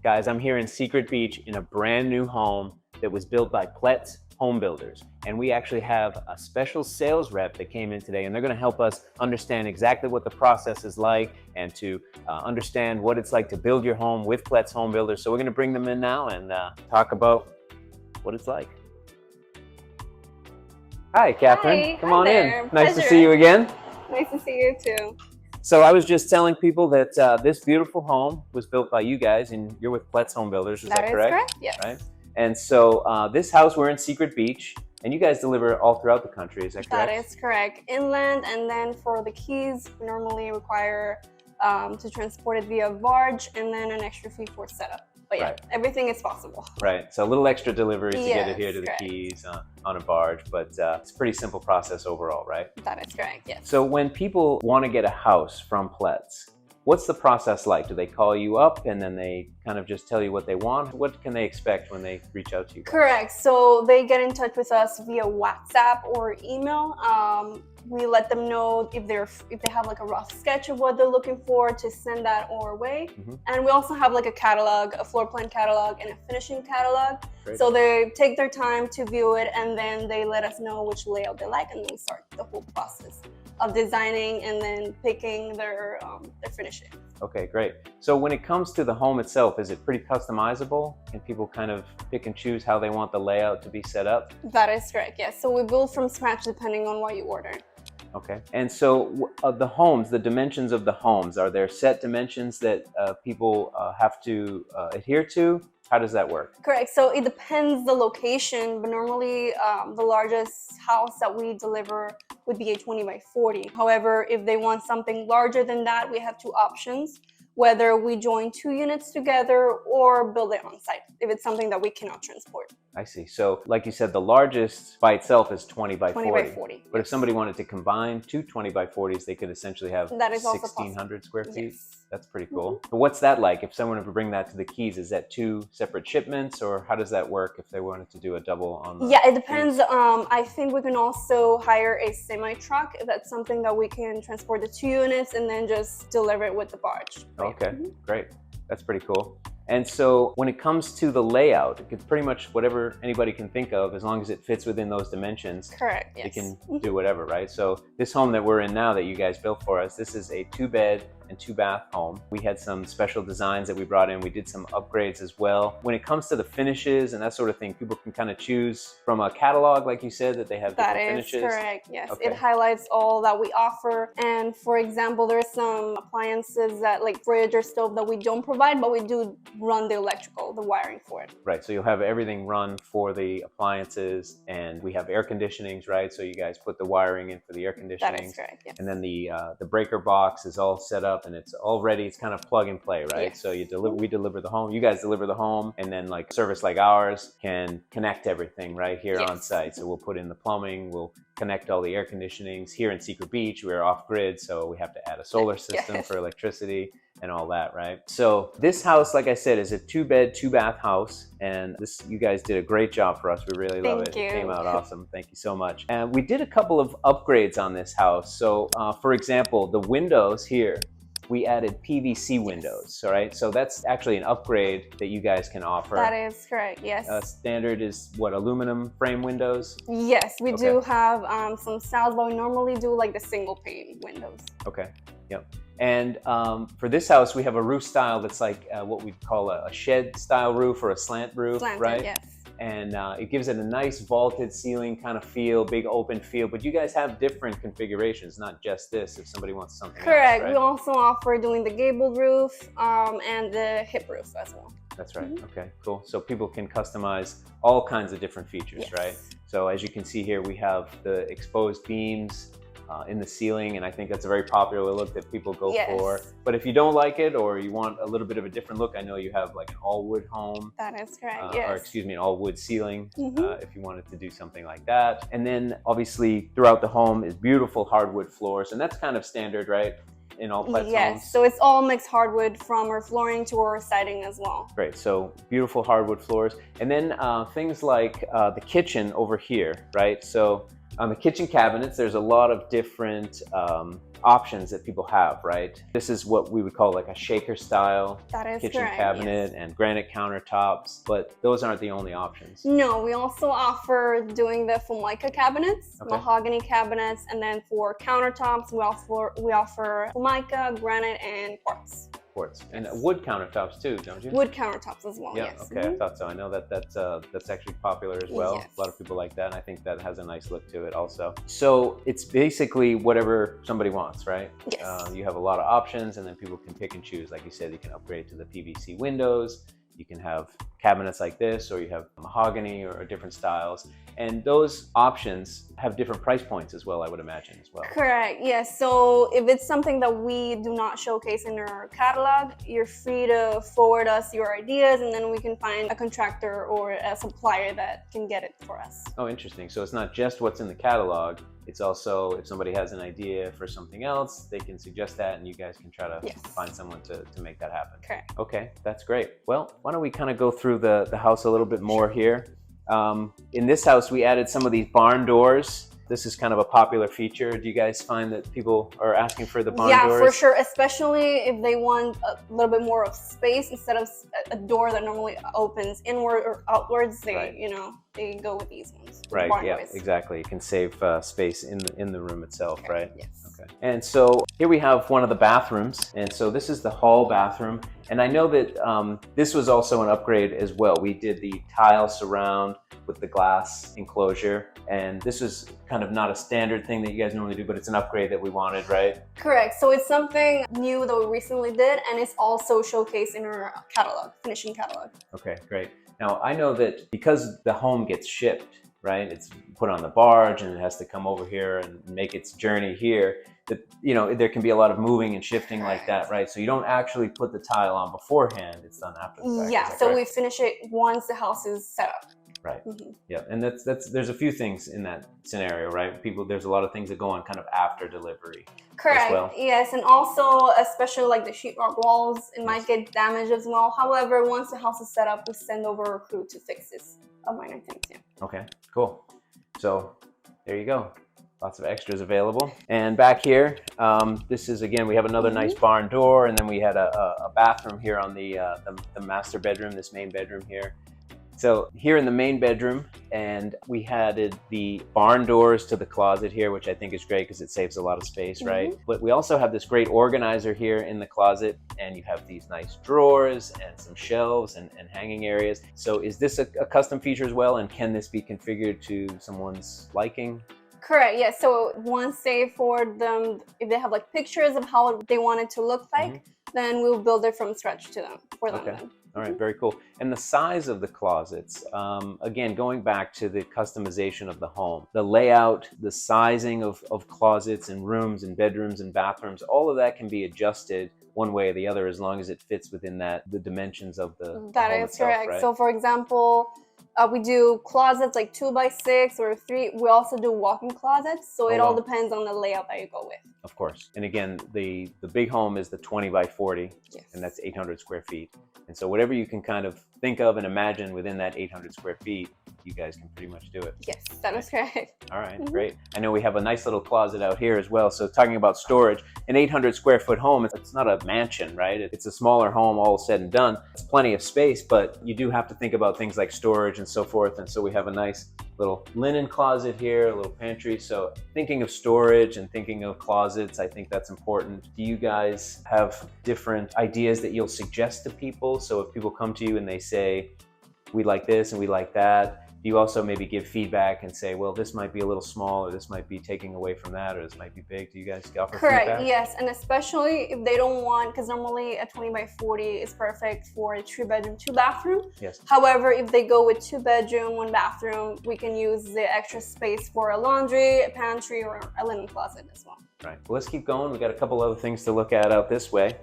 Guys, I'm here in Secret Beach in a brand new home that was built by Pletz Home Builders. And we actually have a special sales rep that came in today, and they're gonna help us understand exactly what the process is like and to understand what it's like to build your home with Pletz Home Builders. So we're gonna bring them in now and talk about what it's like. Hi, Catherine. Hi, Come on there. in. Nice Pleasure. to see you again. Nice to see you too. So I was just telling people that this beautiful home was built by you guys, and you're with Pletz Home Builders. Is that correct? Correct. Yes. Right. And so this house, we're in Secret Beach, and you guys deliver all throughout the country. Is that correct? That is correct. Inland, and then for the keys, we normally require to transport it via barge, and then an extra fee for setup. But yeah, Right. Everything is possible. Right. So a little extra delivery to get it Yes, here to the correct. keys on a barge, but it's a pretty simple process overall, right? That is correct. Yes. So when people want to get a house from Pletz, what's the process like? Do they call you up and then they kind of just tell you what they want? What can they expect when they reach out to you guys? Correct. So they get in touch with us via WhatsApp or email. We let them know if they have like a rough sketch of what they're looking for to send that our way. Mm-hmm. And we also have like a catalog, a floor plan catalog and a finishing catalog. Great. So they take their time to view it, and then they let us know which layout they like, and then we start the whole process of designing and then picking their finishing. Okay, great. So when it comes to the home itself, is it pretty customizable? Can people kind of pick and choose how they want the layout to be set up? That is correct, yes. So we build from scratch depending on what you order. Okay. And so the homes, the dimensions of the homes, are there set dimensions that people have to adhere to? How does that work? Correct. So it depends the location, but normally the largest house that we deliver would be a 20 by 40. However, if they want something larger than that, we have two options, whether we join two units together or build it on site if it's something that we cannot transport. I see. So like you said, the largest by itself is 20 by 40. 20 by 40. But if somebody wanted to combine two 20 by 40s, they could essentially have That is also 1,600 square feet. Yes. That's pretty cool. But what's that like? If someone were to bring that to the keys, is that two separate shipments, or how does that work if they wanted to do a double on the Yeah, it depends. keys? I think we can also hire a semi-truck if that's something that we can transport the two units and then just deliver it with the barge. Okay, great. That's pretty cool. And so when it comes to the layout, it's pretty much whatever anybody can think of, as long as it fits within those dimensions. Correct, yes. They can do whatever, right? So this home that we're in now that you guys built for us, this is a 2-bed and 2-bath home. We had some special designs that we brought in. We did some upgrades as well. When it comes to the finishes and that sort of thing, people can kind of choose from a catalog, like you said, that they have different finishes. That is correct, yes. Okay. It highlights all that we offer. And for example, there's some appliances that like fridge or stove that we don't provide, but we do run the electrical, the wiring for it. Right, so you'll have everything run for the appliances, and we have air conditionings, right? So you guys put the wiring in for the air conditioning. That is correct, yes. And then the breaker box is all set up and it's all ready. It's kind of plug and play, right? Yes. So we deliver the home, you guys deliver the home, and then like service like ours can connect everything right here Yes. on site. So we'll put in the plumbing, we'll connect all the air conditionings. Here in Secret Beach, we're off grid, so we have to add a solar system Yes. for electricity and all that, right? So this house, like I said, is a 2-bed, 2-bath house, and you guys did a great job for us. We really love it. Thank you. It came out awesome. Thank you so much. And we did a couple of upgrades on this house. So for example, the windows here, we added PVC windows, all right? So that's actually an upgrade that you guys can offer. That is correct, yes. Standard is what, aluminum frame windows? Yes, we Okay. do have some styles, but we normally do like the single pane windows. Okay, yep. And for this house, we have a roof style that's like what we'd call a shed style roof or a slant roof, Slanted, right? yes. And it gives it a nice vaulted ceiling kind of feel, big open feel, but you guys have different configurations, not just this, if somebody wants something Correct. else, right? We also offer doing the gabled roof and the hip roof as well. That's right. Okay, cool. So people can customize all kinds of different features, Yes. right? So as you can see here, we have the exposed beams in the ceiling, and I think that's a very popular look that people go Yes. for. But if you don't like it, or you want a little bit of a different look, I know you have like an all wood home. That is correct, Or yes. excuse me, an all wood ceiling, Mhm. if you wanted to do something like that. And then obviously throughout the home is beautiful hardwood floors, and that's kind of standard, right? In all Pletz Yes, homes. so it's all mixed hardwood from our flooring to our siding as well. Great, so beautiful hardwood floors. And then things like the kitchen over here, right? So on the kitchen cabinets, there's a lot of different options that people have, right? This is what we would call like a shaker style That is kitchen correct, cabinet yes. and granite countertops, but those aren't the only options. No, we also offer doing the Formica cabinets, Okay. mahogany cabinets, and then for countertops, we offer Formica, granite, and quartz. Quartz. And wood countertops too, don't you? Wood countertops as well, Yeah, yes. okay, I thought so. I know that that's actually popular as well. Yes. A lot of people like that, and I think that has a nice look to it also. So it's basically whatever somebody wants, right? Yes. You have a lot of options, and then people can pick and choose. Like you said, you can upgrade to the PVC windows. You can have cabinets like this, or you have mahogany or different styles. And those options have different price points as well, I would imagine as well. Correct, yes. So if it's something that we do not showcase in our catalog, you're free to forward us your ideas, and then we can find a contractor or a supplier that can get it for us. Oh, interesting. So it's not just what's in the catalog. It's also, if somebody has an idea for something else, they can suggest that, and you guys can try to find someone to make that happen. Correct. Okay, that's great. Well, why don't we kind of go through the house a little bit more here. In this house, we added some of these barn doors. This is kind of a popular feature. Do you guys find that people are asking for the barn doors? Yeah, for sure, especially if they want a little bit more of space instead of a door that normally opens inward or outwards. They, they go with these ones. Right, barn yeah, doors. exactly. It can save space in the room itself, Okay. right? Yes. Okay. And so here we have one of the bathrooms. And so this is the hall bathroom. And I know that this was also an upgrade as well. We did the tile surround with the glass enclosure. And this is kind of not a standard thing that you guys normally do, but it's an upgrade that we wanted, right? Correct. So it's something new that we recently did, and it's also showcased in our catalog, finishing catalog. Okay, great. Now, I know that because the home gets shipped, right? It's put on the barge and it has to come over here and make its journey here. That, there can be a lot of moving and shifting like that, right? So you don't actually put the tile on beforehand. It's done after the fact. Yeah, so we finish it once the house is set up. Right. Mm-hmm. Yeah, and there's a few things in that scenario, right? There's a lot of things that go on kind of after delivery. Correct. As well. Yes, and also especially like the sheetrock walls, it might get damaged as well. However, once the house is set up, we send over a crew to fix this minor things. Yeah. Okay. Cool. So there you go. Lots of extras available. And back here, this is, again, we have another nice barn door, and then we had a bathroom here on the master bedroom, this main bedroom here. So here in the main bedroom, and we added the barn doors to the closet here, which I think is great because it saves a lot of space, right? But we also have this great organizer here in the closet, and you have these nice drawers and some shelves and hanging areas. So is this a custom feature as well, and can this be configured to someone's liking? Correct, yes. So once they forward them, if they have like pictures of how they want it to look like, then we'll build it from scratch for them. Okay. All right, very cool. And the size of the closets, again, going back to the customization of the home, the layout, the sizing of closets and rooms and bedrooms and bathrooms, all of that can be adjusted one way or the other as long as it fits within the dimensions of the home is itself, correct. right? So for example, we do closets like 2x6 or 3. We also do walk-in closets. So it all depends on the layout that you go with. Of course. And again, the big home is the 20x40, and that's 800 square feet. And so whatever you can kind of think of and imagine within that 800 square feet, you guys can pretty much do it. Yes, that is correct. All right, great. I know we have a nice little closet out here as well. So talking about storage, an 800 square foot home, it's not a mansion, right? It's a smaller home, all said and done. It's plenty of space, but you do have to think about things like storage and so forth. And so we have a nice little linen closet here, a little pantry. So thinking of storage and thinking of closets, I think that's important. Do you guys have different ideas that you'll suggest to people? So if people come to you and they say, we like this and we like that, do you also maybe give feedback and say, well, this might be a little small, or this might be taking away from that, or this might be big? Do you guys offer Correct, feedback? yes. And especially if they don't want, because normally a 20x40 is perfect for a 3-bedroom, 2-bathroom. Yes. However, if they go with 2-bedroom, 1-bathroom, we can use the extra space for a laundry, a pantry, or a linen closet as well. Right. Well, let's keep going. We got a couple other things to look at out this way.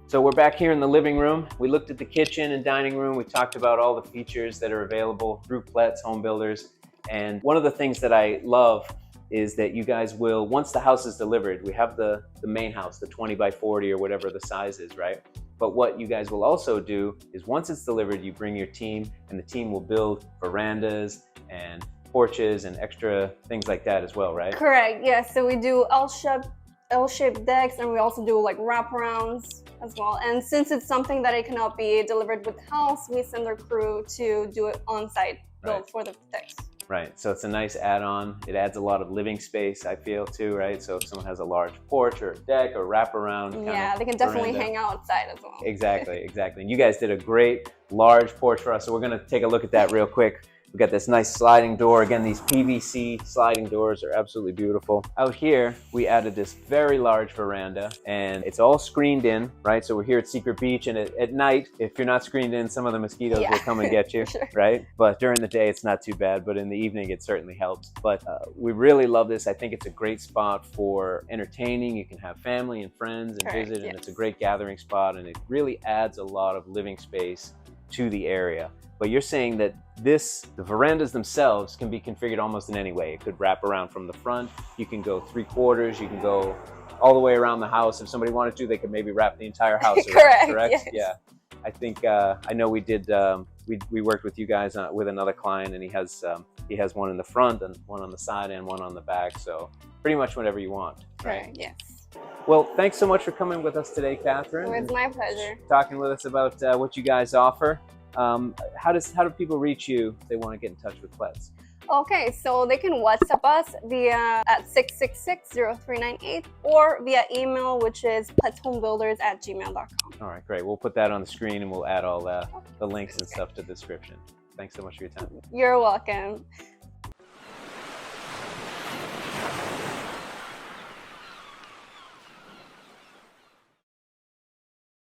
So we're back here in the living room. We looked at the kitchen and dining room. We talked about all the features that are available through Pletz Home Builders. And one of the things that I love is that you guys will, once the house is delivered, we have the main house, the 20x40 or whatever the size is, right? But what you guys will also do is once it's delivered, you bring your team, and the team will build verandas and porches and extra things like that as well, right? Correct. Yes. So we do L-shaped decks, and we also do like wraparounds as well. And since it's something that it cannot be delivered with the house, we send our crew to do it on site, built for the decks. Right. So it's a nice add-on. It adds a lot of living space, I feel, too, right? So if someone has a large porch or a deck or wraparound, yeah, they can definitely hang out outside as well. Exactly, exactly. And you guys did a great large porch for us. So we're going to take a look at that real quick. We've got this nice sliding door. Again, these PVC sliding doors are absolutely beautiful. Out here, we added this very large veranda, and it's all screened in, right? So we're here at Secret Beach, and at night, if you're not screened in, some of the mosquitoes will come and get you, sure. right? But during the day, it's not too bad, but in the evening, it certainly helps. But we really love this. I think it's a great spot for entertaining. You can have family and friends and visit, and it's a great gathering spot, and it really adds a lot of living space to the area. But you're saying that the verandas themselves can be configured almost in any way. It could wrap around from the front. You can go 3/4. You can go all the way around the house. If somebody wanted to, they could maybe wrap the entire house around, correct? Yes. Yeah. I think, I know we did, we worked with you guys with another client, and he has one in the front and one on the side and one on the back. So pretty much whatever you want, right? Yes. Well, thanks so much for coming with us today, Catherine. It's my pleasure. Talking with us about what you guys offer. How do people reach you if they want to get in touch with Pletz? Okay, so they can WhatsApp us at 666-0398 or via email, which is pletzhomebuilders@gmail.com. All right, great. We'll put that on the screen, and we'll add all the links and stuff to the description. Thanks so much for your time. You're welcome.